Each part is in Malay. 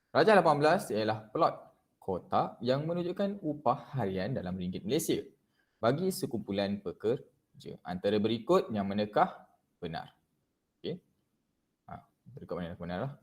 Rajah 18 ialah plot kotak yang menunjukkan upah harian dalam ringgit Malaysia bagi sekumpulan pekerja. Antara berikut yang manakah benar? Okey. Berikut mana yang benar lah.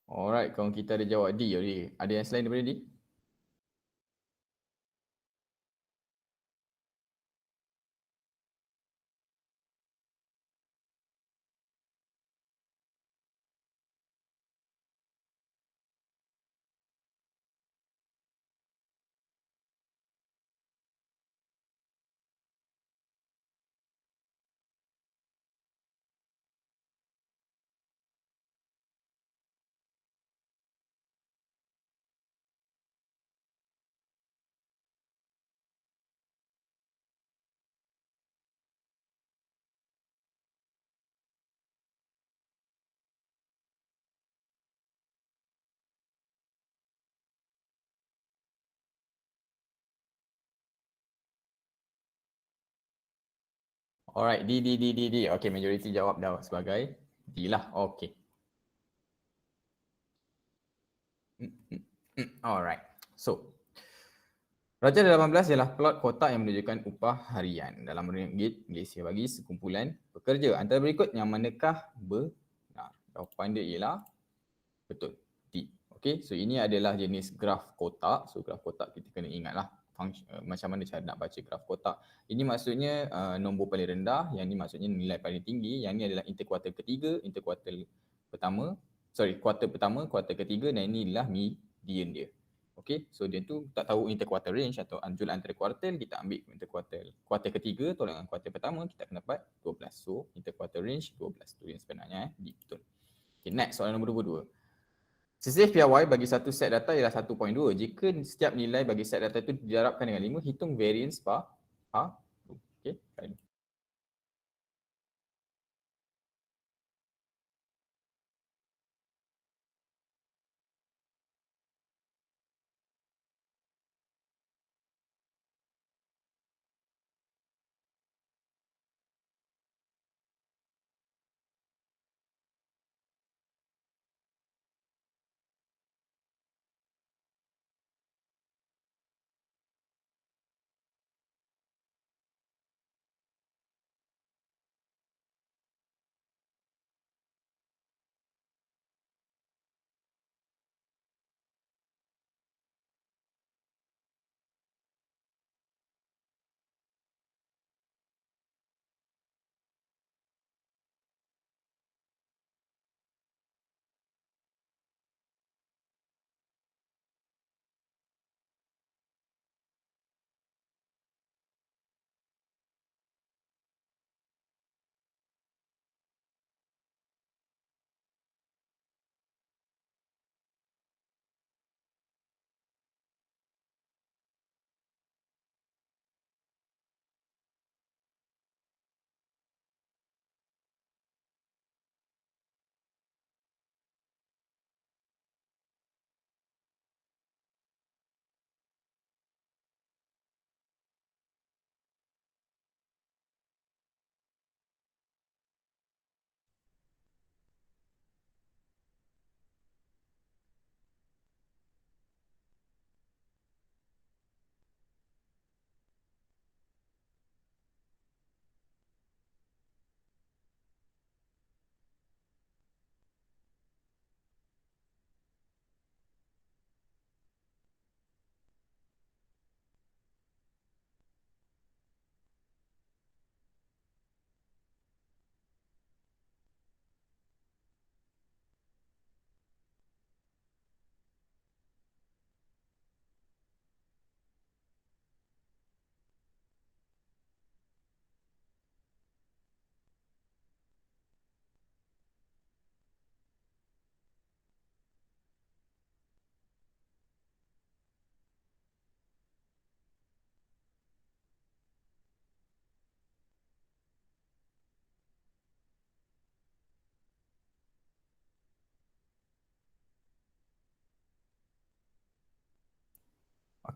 Alright, kawan kita ada jawab D tadi. Ada yang selain daripada D? Alright, D. Okay, majoriti jawab dah sebagai D lah. Okay. Alright. So, Rajah 18 ialah plot kotak yang menunjukkan upah harian dalam ringgit Malaysia bagi sekumpulan pekerja. Antara berikut yang manakah benar? Jawapan dia ialah betul. D. Okay, so ini adalah jenis graf kotak. So graf kotak kita kena ingatlah macam mana cara nak baca graf kotak. Ini maksudnya nombor paling rendah, yang ini maksudnya nilai paling tinggi, yang ini adalah interkuartil ketiga, interkuartil pertama, kuartal pertama, kuartal ketiga, dan inilah median dia. Okay, so dia tu tak tahu interkuartil range atau anjul antara kuartil, kita ambil interkuartil kuartal ketiga tolak dengan kuartal pertama, kita akan dapat 12. So interkuartil range 12 tu yang sebenarnya betul. Okay, next soalan nombor 22. Sisih piawai bagi satu set data ialah 1.2. Jika setiap nilai bagi set data itu didarabkan dengan 5, hitung variance per okay.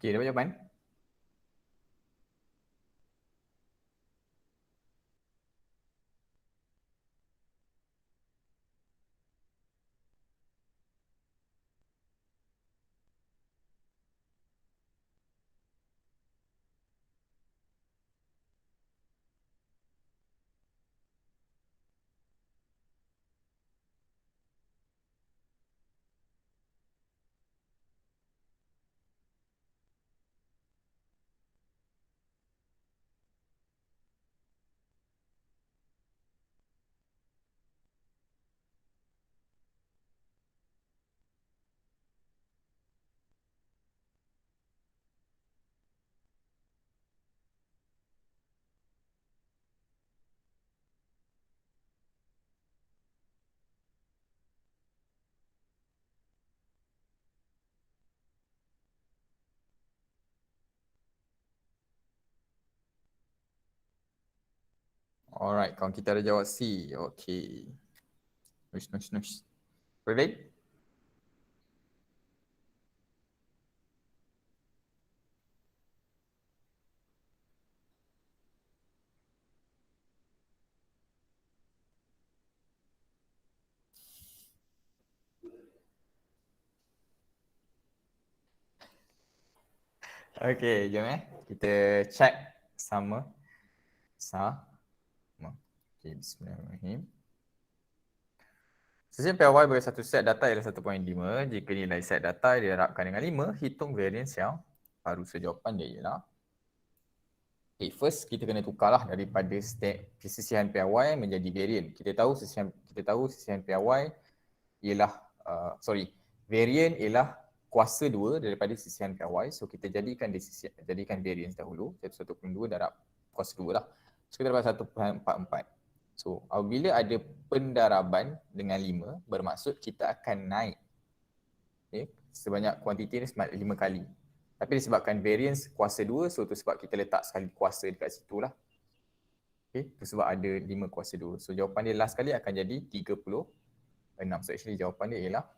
Okey, dapat jawapan? Alright, kawan kita ada jawab C. Okey. Nush. Boleh? Okey, jom kita check sama. Okey, bismillahirrahmanirrahim. Sesian PY bagi satu set data ialah 1.5. Jika nilai set data diharapkan dengan 5, hitung variance yang baru. So jawapan dia ialah okay, first kita kena tukarlah daripada sesihan PY menjadi variant. Kita tahu sesihan PY ialah variant ialah kuasa 2 daripada sesihan PY. So kita jadikan variance dahulu. 1.2 darab kuasa 2 lah. So kita dapat 1.44. So apabila ada pendaraban dengan 5, bermaksud kita akan naik sebanyak kuantiti ni 5 kali. Tapi disebabkan variance kuasa 2, so tu sebab kita letak sekali kuasa dekat situ lah. Okay, tu sebab ada 5 kuasa 2. So jawapan dia last kali akan jadi 36. So actually jawapan dia ialah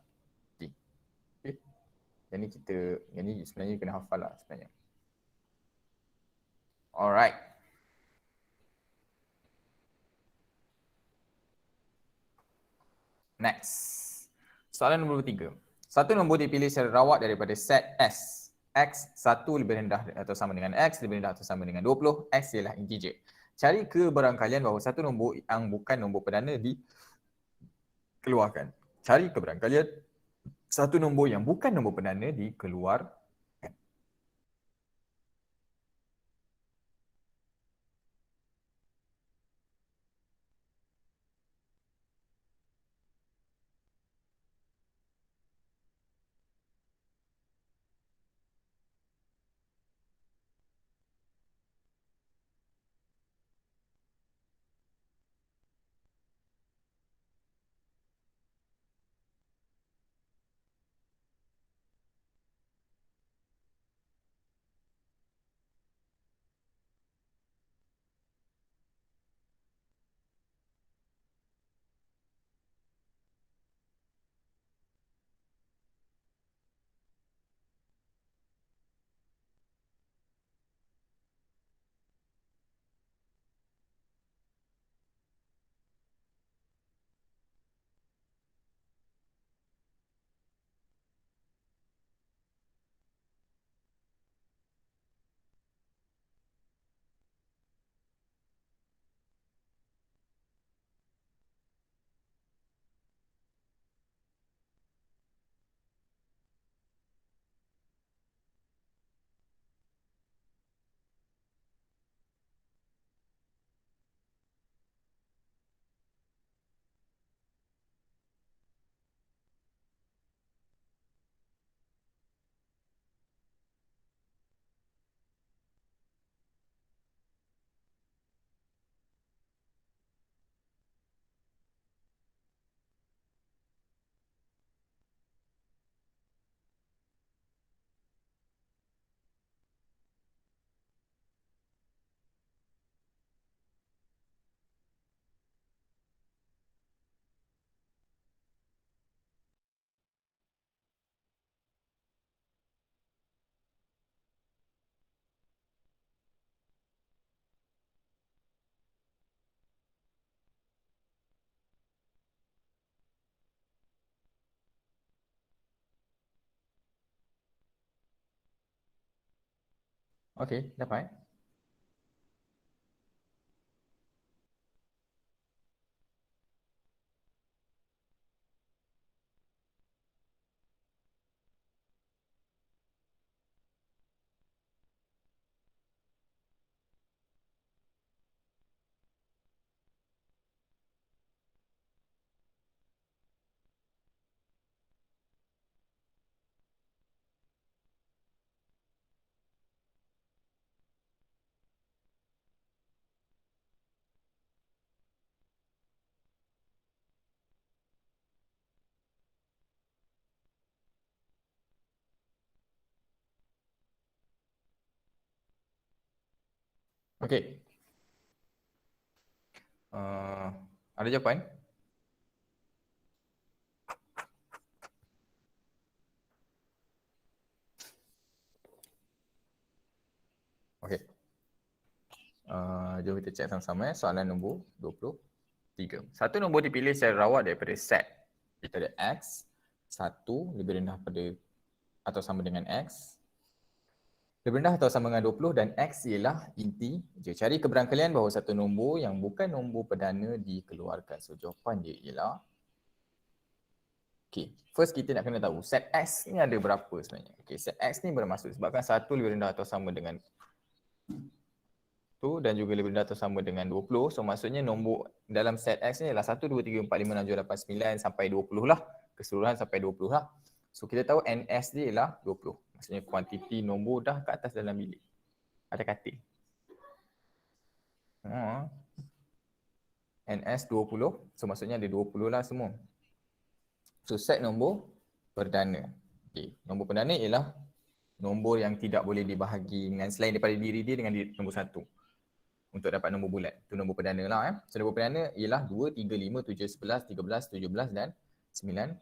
D. Okay. Yang ni sebenarnya kena hafal lah sebenarnya. Alright. Next. Soalan nombor 3. Satu nombor dipilih secara rawat daripada set S. X 1 lebih rendah atau sama dengan X, lebih rendah atau sama dengan 20. X ialah integer. Cari keberangkalian bahawa satu nombor yang bukan nombor perdana dikeluarkan. Cari keberangkalian satu nombor yang bukan nombor perdana dikeluarkan. Okey, dapat. Okey. Ada jawapan? Okey. Jom kita cek sama-sama soalan nombor 23. Satu nombor dipilih secara rawat daripada set. Kita ada X, 1 lebih rendah pada atau sama dengan X, lebih rendah atau sama dengan 20 dan X ialah inti. Cari keberangkalian bahawa satu nombor yang bukan nombor perdana dikeluarkan. So jawapan dia ialah, okay, first kita nak kena tahu set X ni ada berapa sebenarnya. Okay, set X ni bermaksud sebabkan 1 lebih rendah atau sama dengan tu dan juga lebih rendah atau sama dengan 20. So maksudnya nombor dalam set X ni adalah 1, 2, 3, 4, 5, 6, 7, 8, 9 sampai 20 lah. Keseluruhan sampai 20 lah. So kita tahu NS dia ialah 20. Maksudnya kuantiti nombor dah kat atas dalam bilik. Ada katil. NS 20. So maksudnya ada 20 lah semua. So set nombor perdana. Okay. Nombor perdana ialah nombor yang tidak boleh dibahagi dengan selain daripada diri dia dengan nombor 1. Untuk dapat nombor bulat. Itu nombor perdana lah. So nombor perdana ialah 2, 3, 5, 7, 11, 13, 17 dan 19.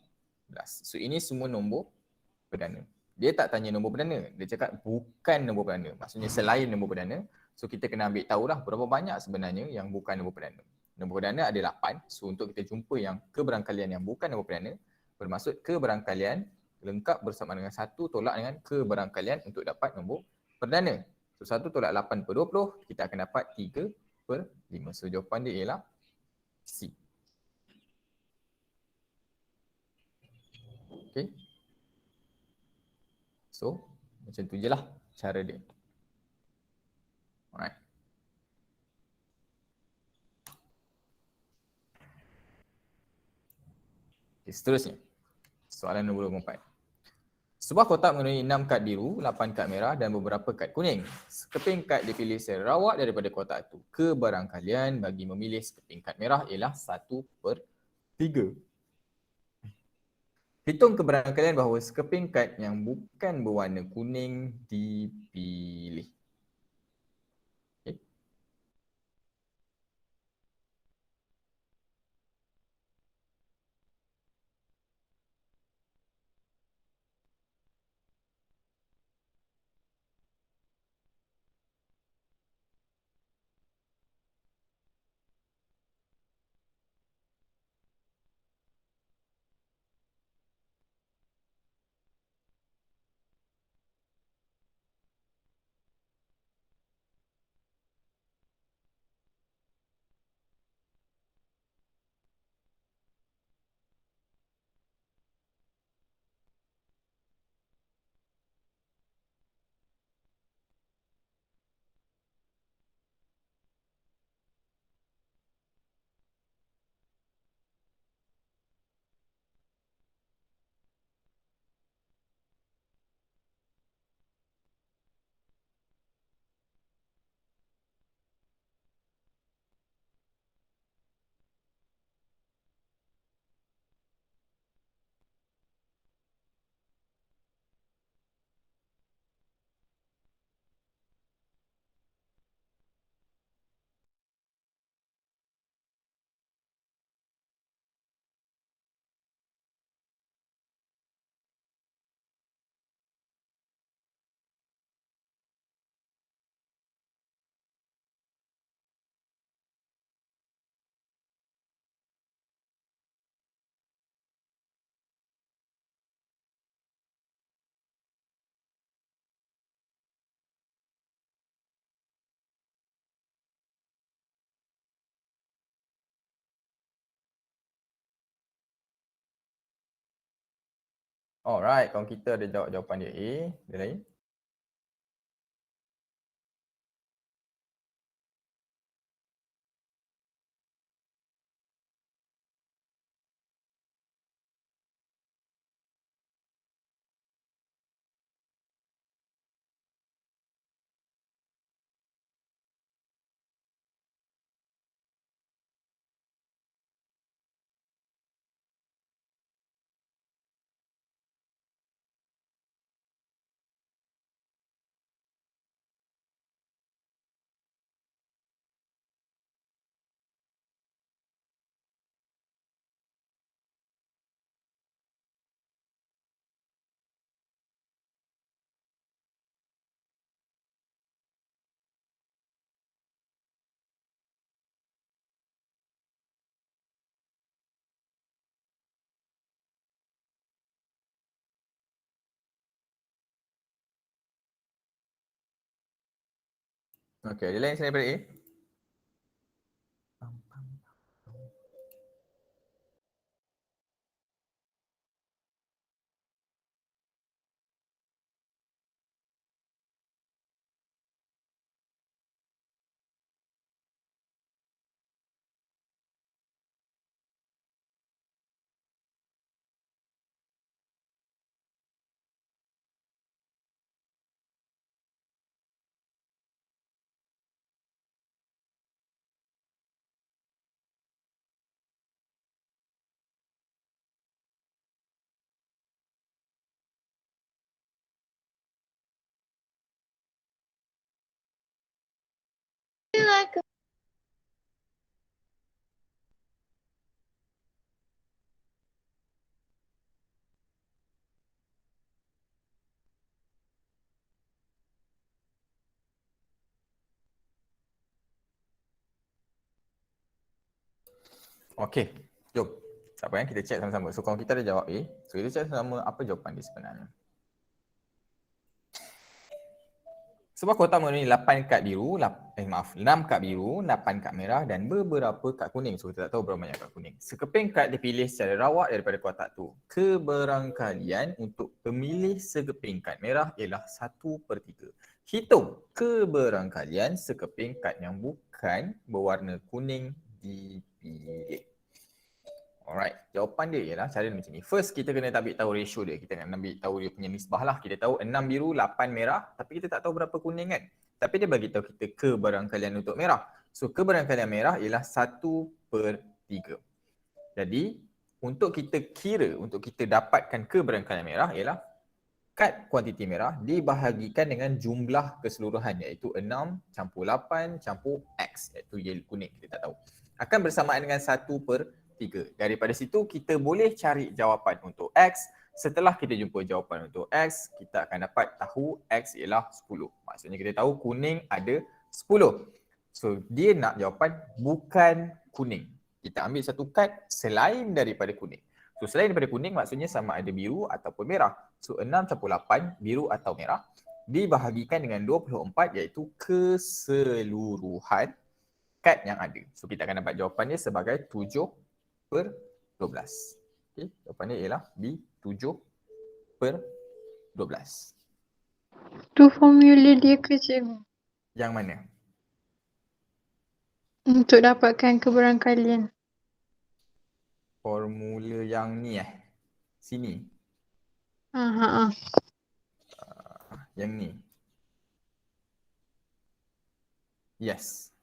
So ini semua nombor perdana. Dia tak tanya nombor perdana. Dia cakap bukan nombor perdana. Maksudnya selain nombor perdana. So kita kena ambil tahulah berapa banyak sebenarnya yang bukan nombor perdana. Nombor perdana ada 8. So untuk kita jumpa yang keberangkalian yang bukan nombor perdana, bermaksud keberangkalian lengkap bersama dengan 1 tolak dengan keberangkalian untuk dapat nombor perdana. So 1 tolak 8 per 20, kita akan dapat 3 per 5. So jawapan dia ialah C. Okay. So macam tu je lah cara dia. Alright. Okay, seterusnya. Soalan nombor 24. Sebuah kotak mengandungi 6 kad biru, 8 kad merah dan beberapa kad kuning. Sekeping kad dipilih secara rawat daripada kotak itu. Kebarangkalian bagi memilih sekeping kad merah ialah 1 per 3. Hitung kebarangkalian bahawa sekeping kad yang bukan berwarna kuning dipilih. Okay. Alright, kawan kita ada jawab jawapan dia A. Dia lain? Okay, dia lain selain daripada A? Okay, jom. Tak apa, kita check sama-sama. So kawan kita ada jawab A. So kita check sama apa jawapan dia sebenarnya. Sebuah kotak mengandungi 8 kad biru, 6 kad biru, 8 kad merah dan beberapa kad kuning. So kita tak tahu berapa banyak kad kuning. Sekeping kad dipilih secara rawat daripada kotak tu. Keberangkalian untuk pemilih sekeping kad merah ialah 1/3. Hitung keberangkalian sekeping kad yang bukan berwarna kuning dipilih. Alright, jawapan dia ialah cara macam ni. First, kita kena ambil tahu ratio dia. Kita nak ambil tahu dia punya nisbah lah. Kita tahu 6 biru, 8 merah. Tapi kita tak tahu berapa kuning kan. Tapi dia bagi tahu kita keberangkalian untuk merah. So, keberangkalian merah ialah 1/3. Jadi, untuk kita kira, untuk kita dapatkan keberangkalian merah ialah kad kuantiti merah dibahagikan dengan jumlah keseluruhan iaitu 6 campur 8 campur X iaitu yellow kuning. Kita tak tahu. Akan bersamaan dengan 1/3. Daripada situ kita boleh cari jawapan untuk X. Setelah kita jumpa jawapan untuk X, kita akan dapat tahu X ialah 10. Maksudnya kita tahu kuning ada 10. So dia nak jawapan bukan kuning. Kita ambil satu kad selain daripada kuning. So selain daripada kuning maksudnya sama ada biru ataupun merah. So 6 campur 8 biru atau merah dibahagikan dengan 24 iaitu keseluruhan kad yang ada. So kita akan dapat jawapannya sebagai 7/12. Okay, jawapannya ialah B, 7/12. Tu formula dia ke cikgu? Yang mana? Untuk dapatkan keberangkalian. Formula yang ni sini. Yang ni. Yes.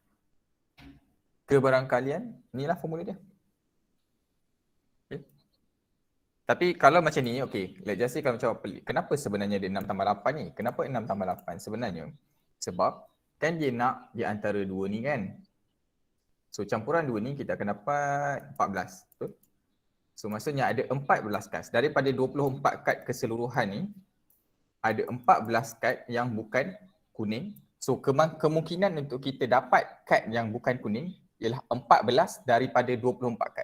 Keberangkalian, inilah formula dia. Okay. Tapi kalau macam ni, okay, let's just say kalau macam pelik. Kenapa sebenarnya dia 6 tambah 8 ni? Kenapa 6 tambah 8? Sebenarnya, sebab kan dia nak di antara dua ni kan. So campuran dua ni kita akan dapat 14. Betul? So maksudnya ada 14 kad. Daripada 24 kad keseluruhan ni, ada 14 kad yang bukan kuning. So kemungkinan untuk kita dapat kad yang bukan kuning ialah 14 daripada 24 kad.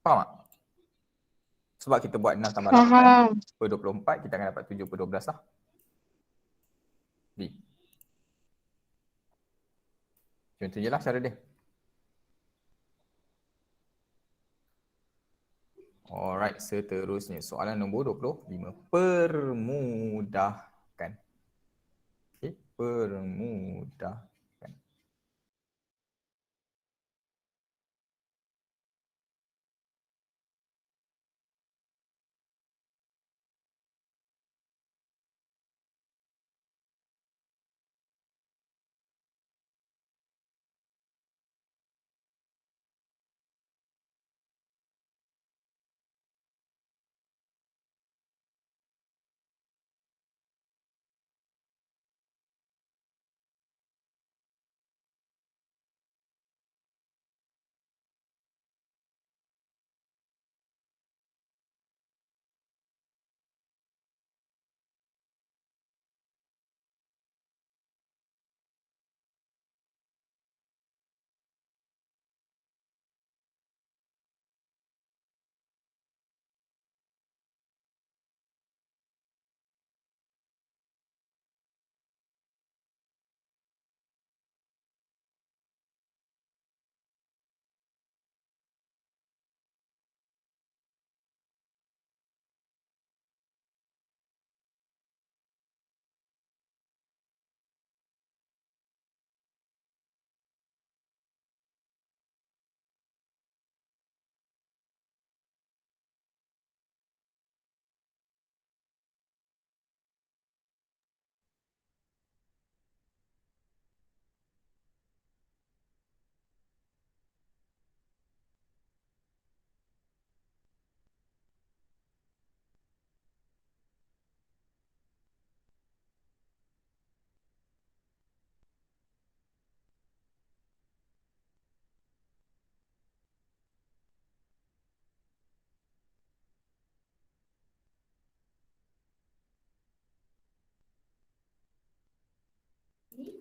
Faham tak? Sebab kita buat 6 tambah 8 per 24, kita akan dapat 7/12 lah. B. Macam tu je lah cara dia. Alright, seterusnya soalan nombor 25. Permudahkan. Okay, permudahkan.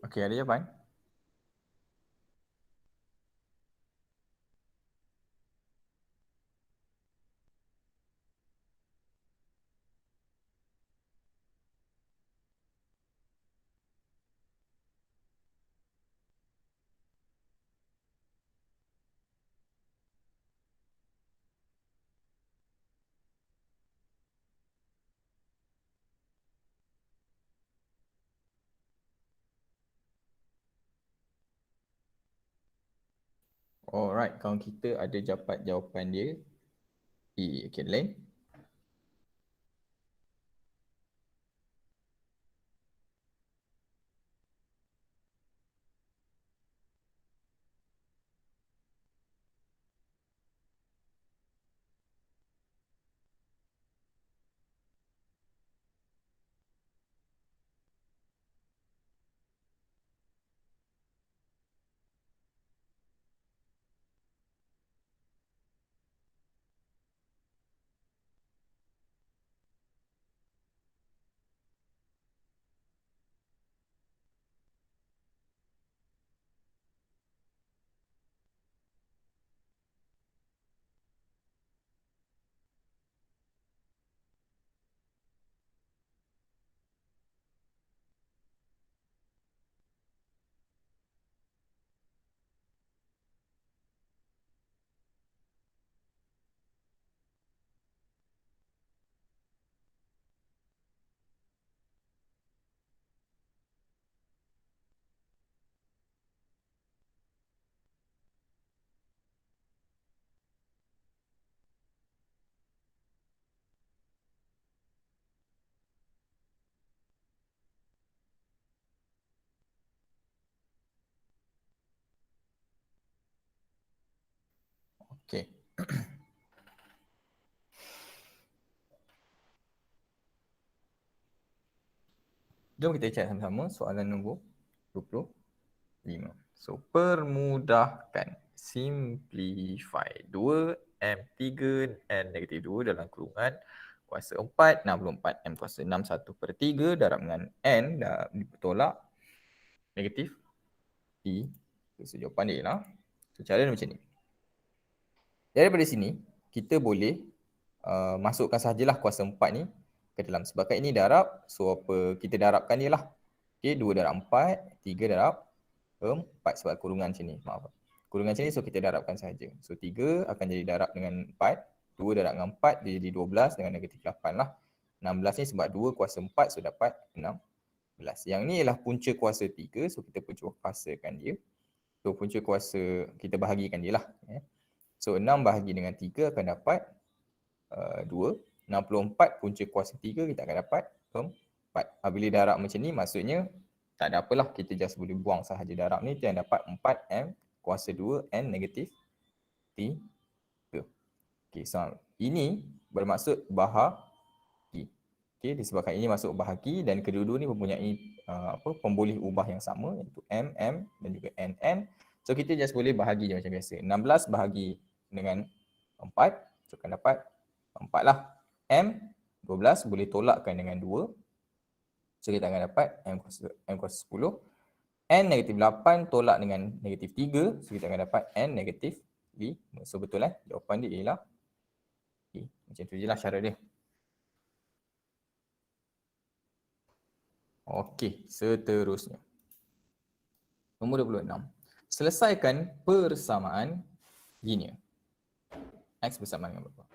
Okey, ada jawapan? Alright, kawan kita ada dapat jawapan dia. Okey, lain. Okey. Jom kita cek sama-sama soalan nombor 25. So, permudahkan. Simplify. 2M3 N negatif 2 dalam kurungan kuasa 4, 64 M kuasa 6, 1/3 darab dengan N dah ditolak negatif T. So, jawapan dia lah. So, cara dia macam ni. Daripada sini, kita boleh masukkan sahajalah kuasa 4 ni ke dalam. Sebabkan ini darab, so apa kita darabkan dia lah. Okay, 2 darab 4, 3 darab 4 sebab kurungan sini. Maaf. Kurungan sini, so kita darabkan sahaja. So 3 akan jadi darab dengan 4. 2 darab dengan 4 dia jadi 12 dengan negatif 8 lah. 16 ni sebab 2 kuasa 4, so dapat 16. Yang ni ialah punca kuasa 3, so kita punca kuasakan dia. So punca kuasa kita bahagikan dia lah. So 6 bahagi dengan 3 akan dapat 2. 64 punca kuasa 3 kita akan dapat 4. Apabila darab macam ni maksudnya tak ada apalah, kita just boleh buang sahaja darab ni, kita dapat 4M kuasa 2 N negatif 3. Okay, so ini bermaksud bahagi. Okay, disebabkan ini masuk bahagi dan kedua-dua ni mempunyai pemboleh ubah yang sama, iaitu M, M dan juga N, N. So kita just boleh bahagi je macam biasa. 16 bahagi dengan 4, so akan dapat 4 lah. M, 12 boleh tolakkan dengan 2. So kita akan dapat M kuasa 10. N negatif 8 tolak dengan negatif 3. So kita akan dapat N negatif 5. So betul jawapan dia ialah A. Macam tu je lah cara dia. Okey, seterusnya. Nombor 26. Selesaikan persamaan linear. X bersama dengan berapa?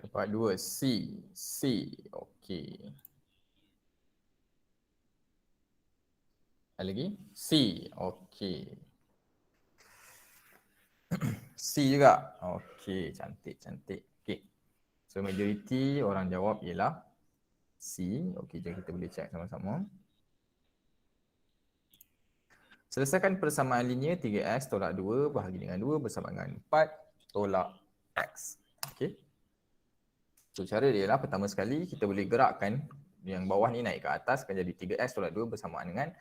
Dapat 2. C. C. Okey. Ada lagi? C. Okey. C juga. Okey, cantik, cantik. Okey. So majoriti orang jawab ialah C. Okey, jom kita boleh check sama-sama. Selesaikan persamaan linear 3x tolak 2 bahagi dengan 2 bersama dengan 4 tolak x. Okey. So cara dia ialah pertama sekali kita boleh gerakkan yang bawah ni naik ke atas akan jadi 3x tolak 2 bersamaan dengan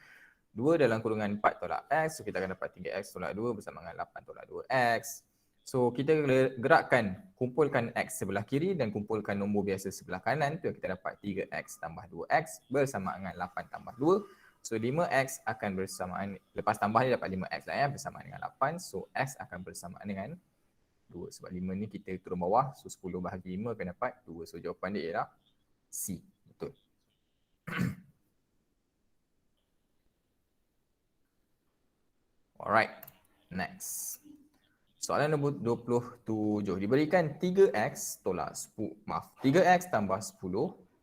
2 dalam kurungan 4 tolak x. So kita akan dapat 3x tolak 2 bersama dengan 8 tolak 2x. So kita gerakkan, kumpulkan x sebelah kiri dan kumpulkan nombor biasa sebelah kanan. Tu kita dapat 3x tambah 2x bersama dengan 8 tambah 2. So 5x akan bersamaan, lepas tambah ni dapat 5x lah bersamaan dengan 8. So x akan bersamaan dengan 2. Sebab 5 ni kita turun bawah, so 10 bahagi 5 akan dapat 2. So jawapan dia ialah C. Betul. Alright, next. Soalan nombor 27. Diberikan 3x tolak 3x tambah 10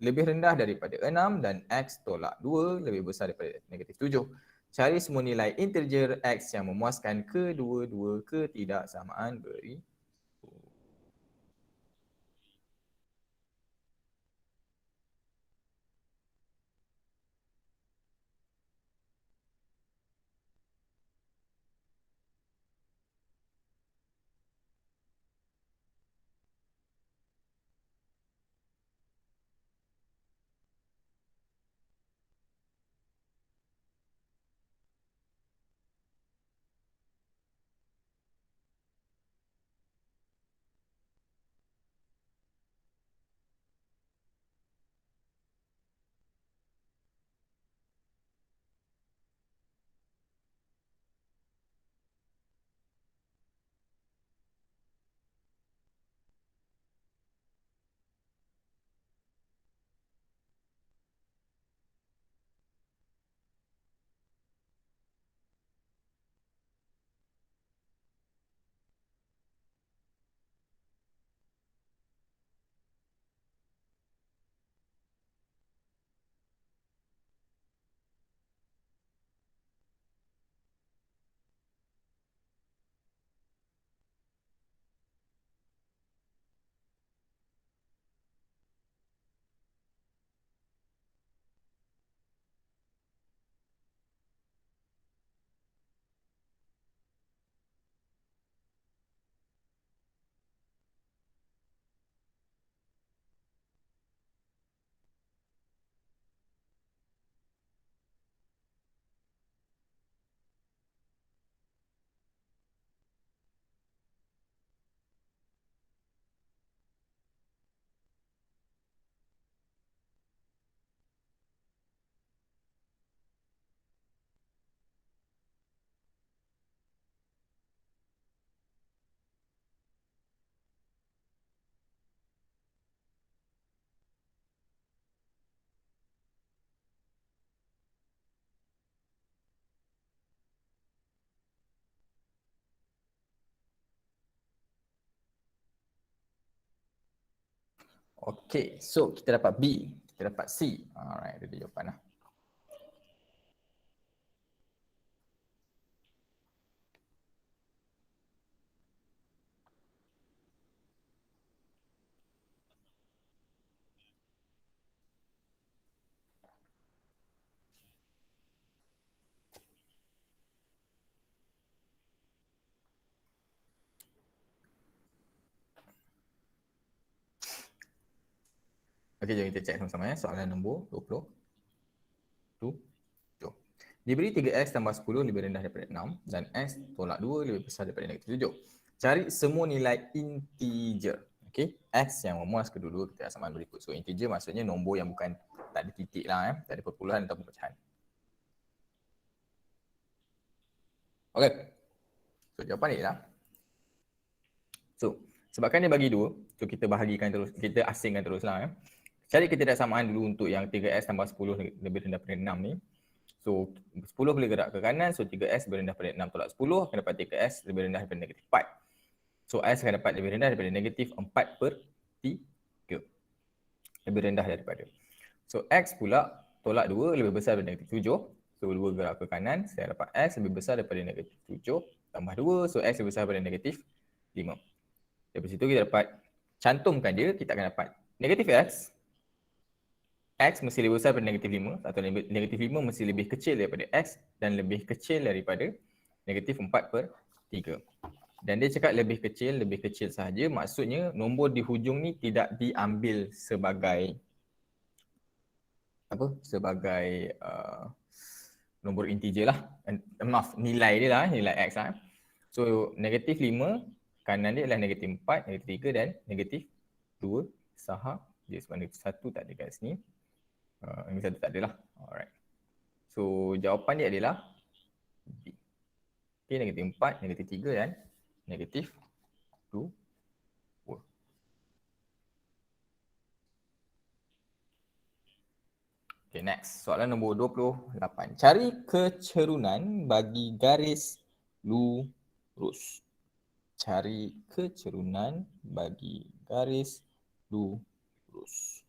lebih rendah daripada 6 dan x tolak 2 lebih besar daripada negatif 7. Cari semua nilai integer x yang memuaskan kedua-dua ketidaksamaan berikut. Okay, so kita dapat B, kita dapat C. Alright, itu dia jawapan lah. Okay, jom kita check sama-sama ya. Soalan nombor 20. Jom. Diberi 3x tambah 10 lebih rendah daripada 6 dan x tolak 2 lebih besar daripada negatif 7. Cari semua nilai integer. Okay, x yang memuas kedua-dua kita dah samakan berikut. So integer maksudnya nombor yang bukan tak ada titik lah, tak ada perpuluhan ataupun pecahan. Okay, so jawapan ni lah. So sebabkan dia bagi 2, so kita bahagikan terus, kita asingkan terus lah. Cari ketidaksamaan dulu untuk yang 3x tambah 10 lebih rendah daripada 6 ni. So 10 boleh gerak ke kanan, so 3x lebih rendah daripada 6 tolak 10 akan dapat 3x lebih rendah daripada negatif 4. So x akan dapat lebih rendah daripada negatif 4/3. Lebih rendah daripada. So x pula tolak 2 lebih besar daripada negatif 7. So 2 gerak ke kanan, saya dapat x lebih besar daripada negatif 7 tambah 2, so x lebih besar daripada negatif 5. Dari situ kita dapat cantumkan dia, kita akan dapat negatif x mesti lebih besar daripada negatif 5 atau negatif 5 mesti lebih kecil daripada x dan lebih kecil daripada negatif 4/3. Dan dia cakap lebih kecil sahaja, maksudnya nombor di hujung ni tidak diambil sebagai apa? Sebagai nombor integer lah. Maaf, nilai dia lah, nilai x lah. So negatif 5 kanan dia adalah negatif 4, negatif 3 dan negatif 2 sahab. Dia sebab negatif 1 tak ada kat sini. Negatif 1 tak ada lah. Alright. So jawapan dia adalah B. Okay, negatif 4, negatif 3 dan negatif 2. Okay, next. Soalan nombor 28. Cari kecerunan bagi garis lurus. Cari kecerunan bagi garis lurus.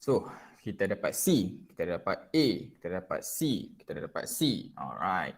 So, kita dapat C, kita dapat A, kita dapat C, kita dapat C. Alright.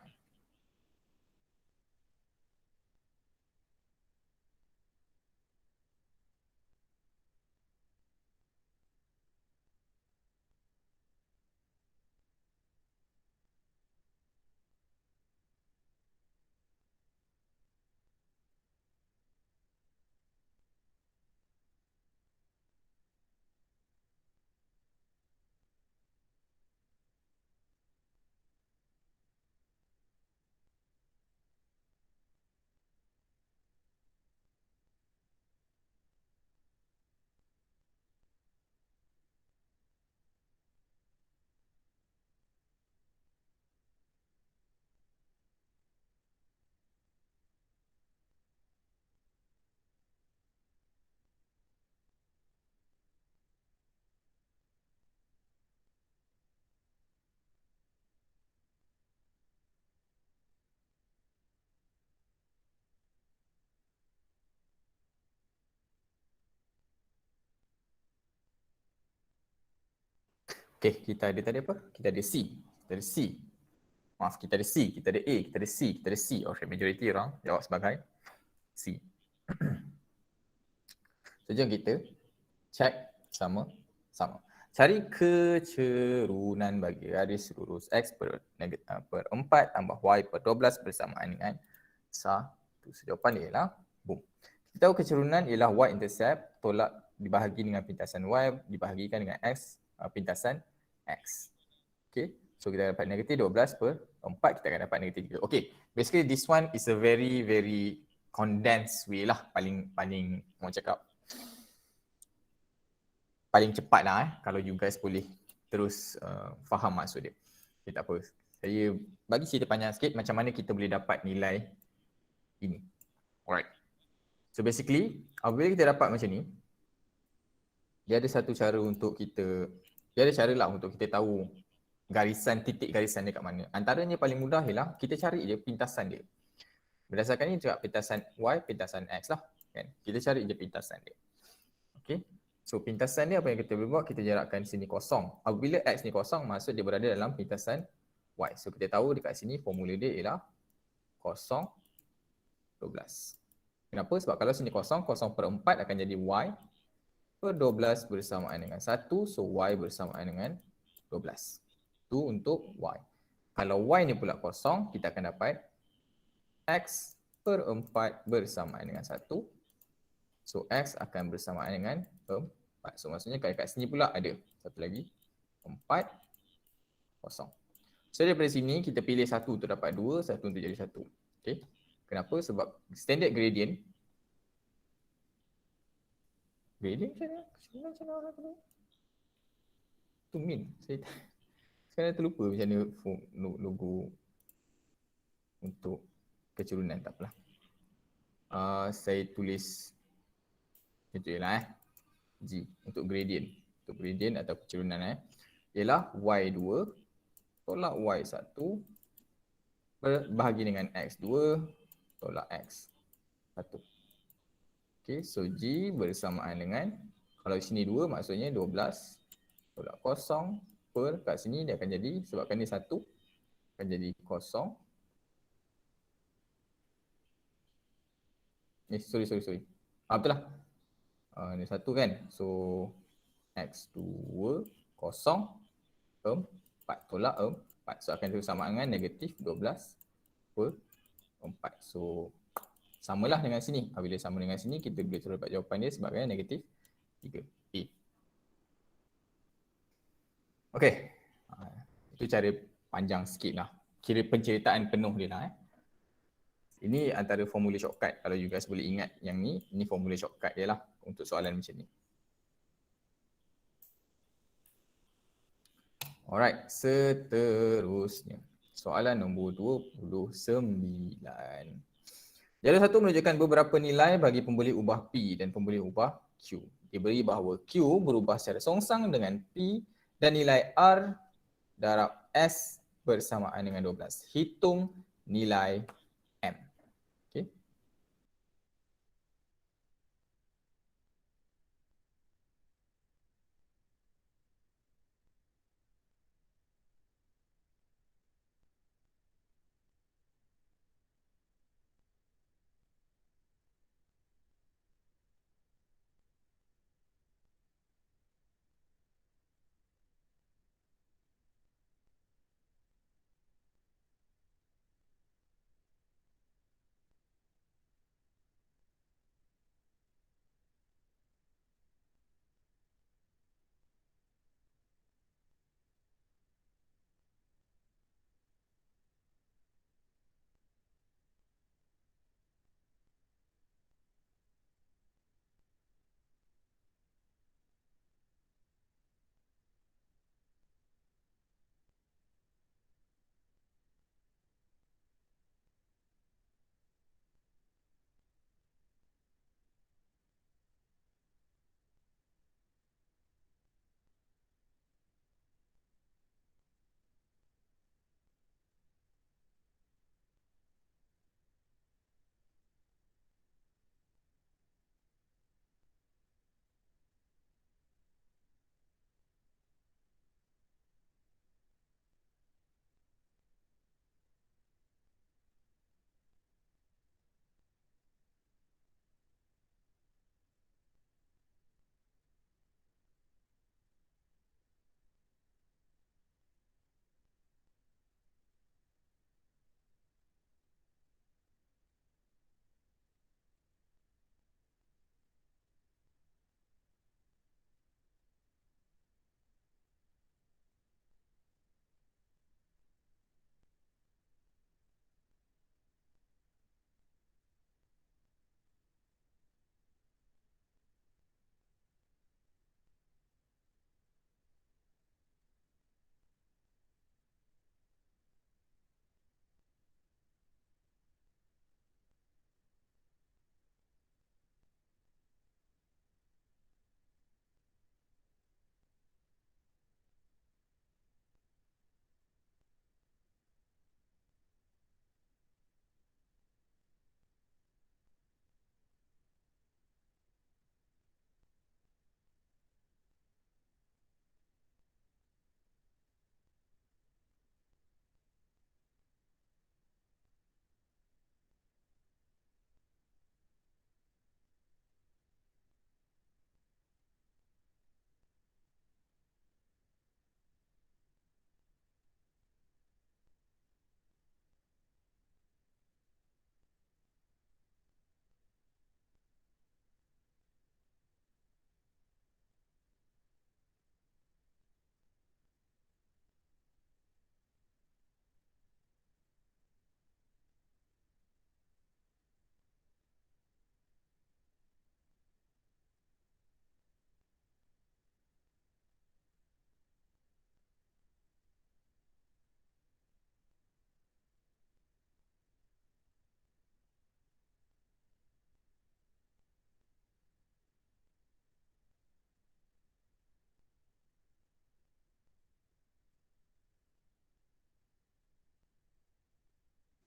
Okay, kita ada tadi apa? Kita ada C. Kita ada C. Maaf, kita ada C, kita ada A, kita ada C, kita ada C. Okay, majoriti orang jawab sebagai C. So, jom kita check sama-sama. Cari kecerunan bagi garis lurus X per 4 tambah Y per 12 bersamaan dengan 1. So, jawapan dia ialah boom. Kita tahu kecerunan ialah Y intercept tolak dibahagi dengan pintasan Y dibahagikan dengan X pintasan X. Okay. So kita dapat negatif 12 per 4, kita akan dapat negatif 3. Okay, basically this one is a very condensed way lah, paling mau cakap paling cepat lah kalau you guys boleh terus faham maksud dia. Okay, tak apa. Saya bagi cerita panjang sikit macam mana kita boleh dapat nilai ini. Alright. So basically, apabila kita dapat macam ni, dia ada satu cara untuk kita, dia ada cara lah untuk kita tahu titik garisan dia kat mana. Antaranya paling mudah ialah kita cari je pintasan dia. Berdasarkan ni cakap pintasan Y, pintasan X lah. Kan? Kita cari je pintasan dia. Okay. So pintasan dia apa yang kita boleh buat, kita jarakkan sini kosong. Apabila X ni kosong, maksud dia berada dalam pintasan Y. So kita tahu dekat sini formula dia ialah kosong 12. Kenapa? Sebab kalau sini kosong, kosong per 4 akan jadi Y per 12 bersamaan dengan 1. So Y bersamaan dengan 12. Itu untuk Y. Kalau Y ni pula kosong, kita akan dapat X per 4 bersamaan dengan 1. So X akan bersamaan dengan 4. So maksudnya kalau kat sini pula ada satu lagi 4, kosong. So daripada sini kita pilih satu untuk dapat 2, satu untuk jadi 1. Okay. Kenapa? Sebab standard gradient macam mana orang tu? Tu min. Saya terlupa macam mana logo untuk kecerunan, tak apalah. Saya tulis macam itulah G untuk gradient. Untuk gradient atau kecerunan ialah Y2 tolak Y1 berbahagi dengan X2 tolak X1. Okay, so G bersamaan dengan, kalau sini 2 maksudnya 12 tolak kosong per, kat sini dia akan jadi, sebabkan ni 1 akan jadi kosong. Sorry. Betul lah. Ni 1 kan. So X2 kosong 4 tolak 4. So akan sama dengan negatif 12 per 4. So samalah dengan sini. Apabila sama dengan sini, kita boleh terus dapat jawapan dia sebagai negatif 3. A. Okay. Itu cara panjang sikit lah. Kira penceritaan penuh dia lah. Ini antara formula shortcut. Kalau you guys boleh ingat yang ni formula shortcut dia lah untuk soalan macam ni. Alright, seterusnya. Soalan nombor 29. Jalan 1 menunjukkan beberapa nilai bagi pemboleh ubah P dan pemboleh ubah Q. Diberi bahawa Q berubah secara songsang dengan P dan nilai R darab S bersamaan dengan 12. Hitung nilai M. Okay.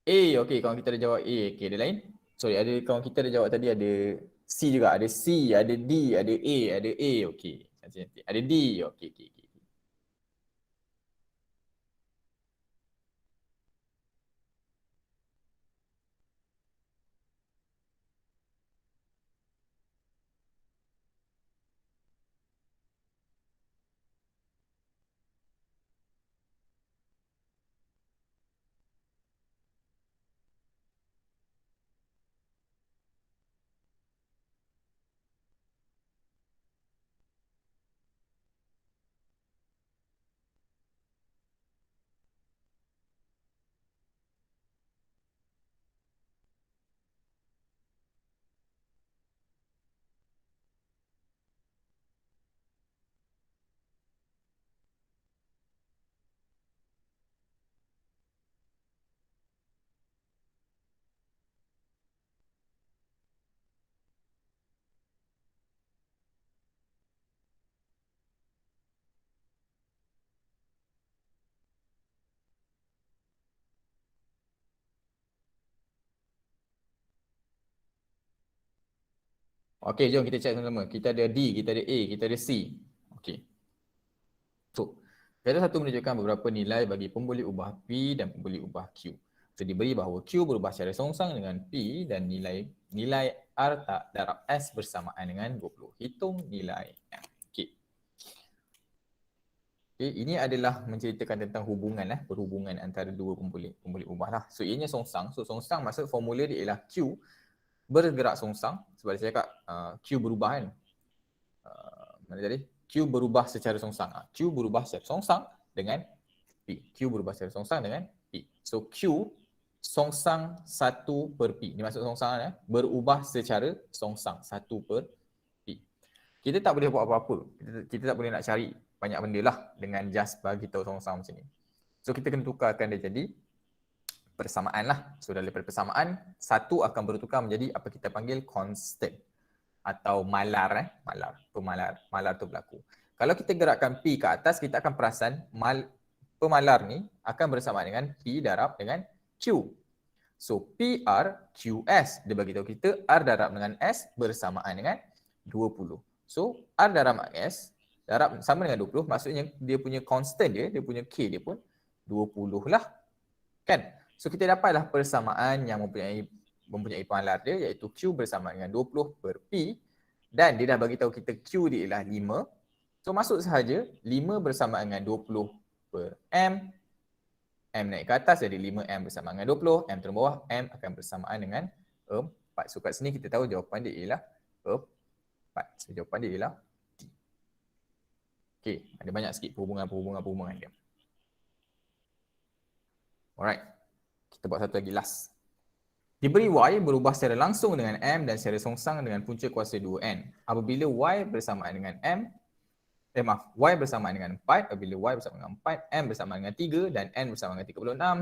A, okey, kawan kita dah jawab A. Okey, ada lain? Sorry, ada kawan kita dah jawab tadi, ada C juga, ada C, ada D, ada A, ada A. Okey, cantik-cantik. Ada D. Okey, okey, okey. Okey, jom kita check sama-sama. Kita ada D, kita ada A, kita ada C. Okey. So, kaidah satu menunjukkan beberapa nilai bagi pemboleh ubah P dan pemboleh ubah Q. So, diberi bahawa Q berubah secara songsang dengan P dan nilai R tak darab S bersamaan dengan 20. Hitung nilai M. Okey. Okay, ini adalah menceritakan tentang perhubungan antara dua pemboleh ubah lah. So, ianya songsang. So, songsang maksud formula dia ialah Q bergerak songsang. Sebab saya cakap Q berubah kan. Mana tadi? Q berubah secara songsang. Q berubah secara songsang dengan P. Q berubah secara songsang dengan P. So, Q songsang 1 per P. Ini maksud songsang berubah secara songsang 1 per P. Kita tak boleh buat apa-apa. Kita tak boleh nak cari banyak benda lah dengan just bagi tahu songsang macam ni. So, kita kena tukarkan dia jadi persamaan lah. So, daripada persamaan, satu akan bertukar menjadi apa kita panggil constant atau malar. Malar tu berlaku. Kalau kita gerakkan P ke atas, kita akan perasan pemalar ni akan bersamaan dengan P darab dengan Q. So, PR QS, dia bagi tahu kita R darab dengan S bersamaan dengan 20. So, R darab S darab sama dengan 20, maksudnya dia punya constant dia punya K dia pun 20 lah. Kan? So, kita dapatlah persamaan yang mempunyai pemalar dia, iaitu Q bersama dengan 20 per P, dan dia dah bagi tahu kita Q dia ialah 5. So, masuk sahaja 5 bersama dengan 20 per M. M naik ke atas jadi 5M bersama dengan 20. M turun bawah, M akan bersamaan dengan 4. So, kat sini kita tahu jawapan dia ialah 4. So, jawapan dia ialah D. Okey, ada banyak sikit perhubungan dia. Alright, kita buat satu lagi last. Diberi Y berubah secara langsung dengan M dan secara songsang dengan punca kuasa 2N. Apabila Y bersamaan dengan Y bersamaan dengan 4, apabila Y bersamaan dengan 4, M bersamaan dengan 3 dan N bersamaan dengan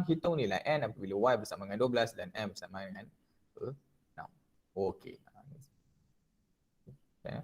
36, hitung nilai N apabila Y bersamaan dengan 12 dan M bersamaan dengan 6. Okey. Okay.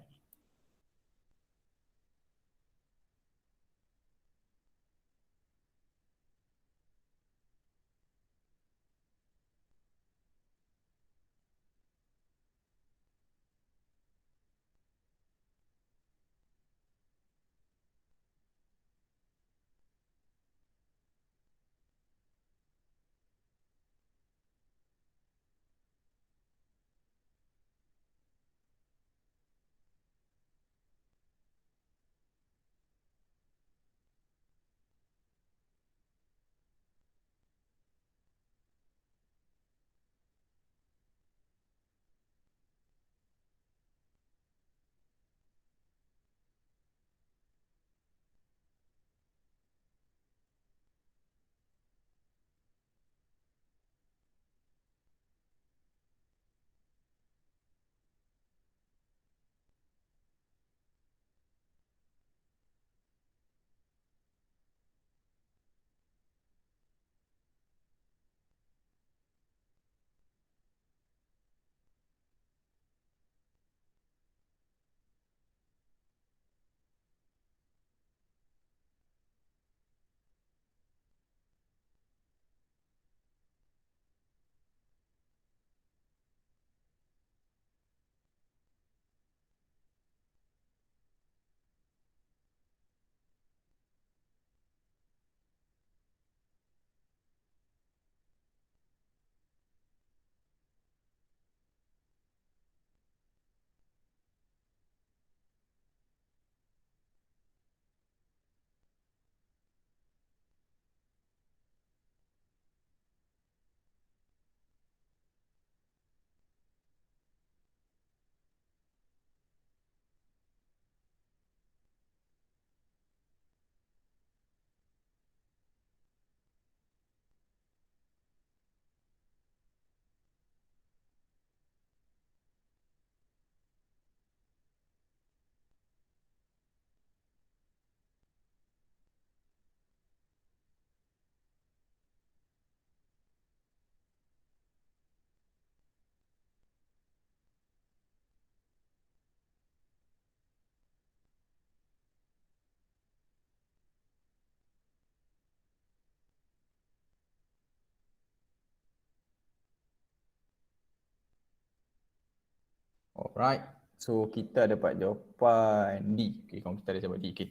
Alright. So kita dapat jawapan D. Okay, kalau kita ada jawab D. Okay.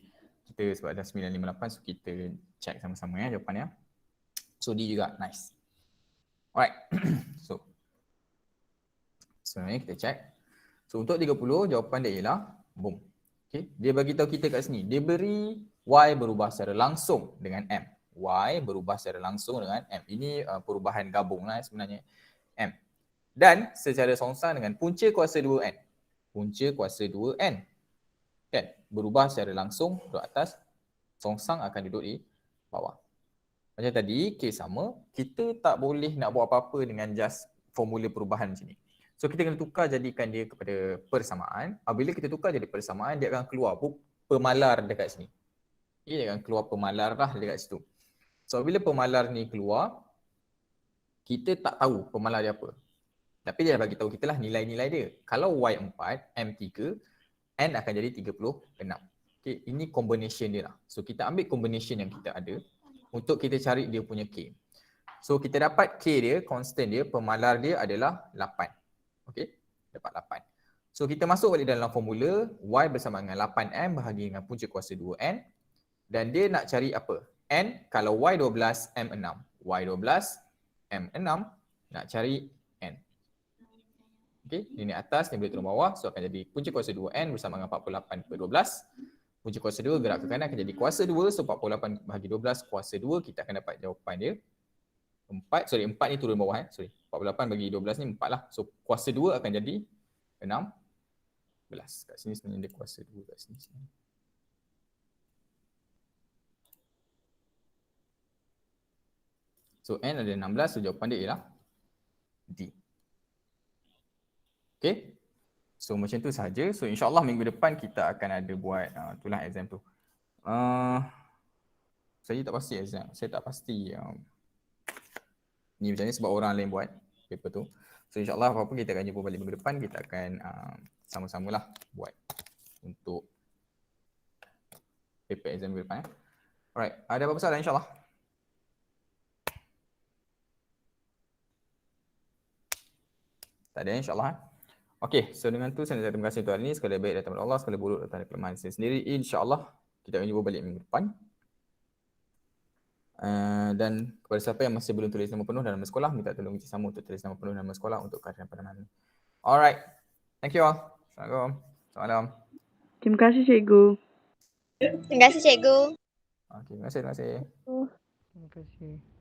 Kita sebab dah 958, so kita check sama-sama ya jawapannya. So D juga, nice. Alright. So sebenarnya kita check. So untuk 30 jawapan dia ialah boom. Okay. Dia bagi tahu kita kat sini. Dia beri Y berubah secara langsung dengan M. Y berubah secara langsung dengan M. Ini perubahan gabung lah sebenarnya. M. Dan secara songsang dengan punca kuasa 2N. Punca kuasa 2N. Kan? Berubah secara langsung duduk atas. Songsang akan duduk di bawah. Macam tadi, kes sama. Kita tak boleh nak buat apa-apa dengan just formula perubahan macam ni. So kita kena tukar jadikan dia kepada persamaan. Bila kita tukar jadi persamaan, dia akan keluar pemalar dekat sini. Dia akan keluar pemalar lah dekat situ. So bila pemalar ni keluar, kita tak tahu pemalar dia apa. Tapi dia dah bagi tahu kita lah nilai-nilai dia. Kalau Y4, M3, N akan jadi 36. Okay, ini combination dia lah. So kita ambil combination yang kita ada untuk kita cari dia punya K. So kita dapat K dia, constant dia, pemalar dia adalah 8. Okay, dapat 8. So kita masuk balik dalam formula Y bersama dengan 8M bahagi dengan punca kuasa 2N. Dan dia nak cari apa? N kalau Y12, M6. Y12, M6 nak cari N. Okay, ini atas, ni boleh turun bawah. So akan jadi punca kuasa 2N bersama dengan 48 per 12. Punca kuasa 2 gerak ke kanan akan jadi kuasa 2. So 48 bahagi 12 kuasa 2. Kita akan dapat jawapan dia 4 ni turun bawah 48 bagi 12 ni 4 lah. So kuasa 2 akan jadi 16. Kat sini sebenarnya dia kuasa 2 kat sini. So N ada 16, so jawapan dia ialah D. Okay. So macam tu sahaja. So insyaAllah minggu depan kita akan ada buat itulah exam tu. Saya tak pasti exam. Saya tak pasti ni macam ni sebab orang lain buat paper tu. So insyaAllah apa-apa kita akan jumpa balik minggu depan. Kita akan sama-samalah buat untuk paper exam minggu depan. Alright, ada apa-apa soalan insyaAllah? Tak ada insyaAllah. Okay, so dengan tu saya nak terima kasih untuk hari ini. Sekali baik datang dari Allah, sekali buruk datang dari kelemahan saya sendiri. InsyaAllah kita akan jumpa balik minggu depan. Dan kepada siapa yang masih belum tulis nama penuh dan nama sekolah, minta tolong Encik Sama untuk tulis nama penuh dan nama sekolah untuk keadaan pada malam ini. Alright, thank you all. Assalamualaikum. Selamat malam. Terima kasih cikgu. Terima kasih cikgu. Okay, terima kasih. Terima kasih.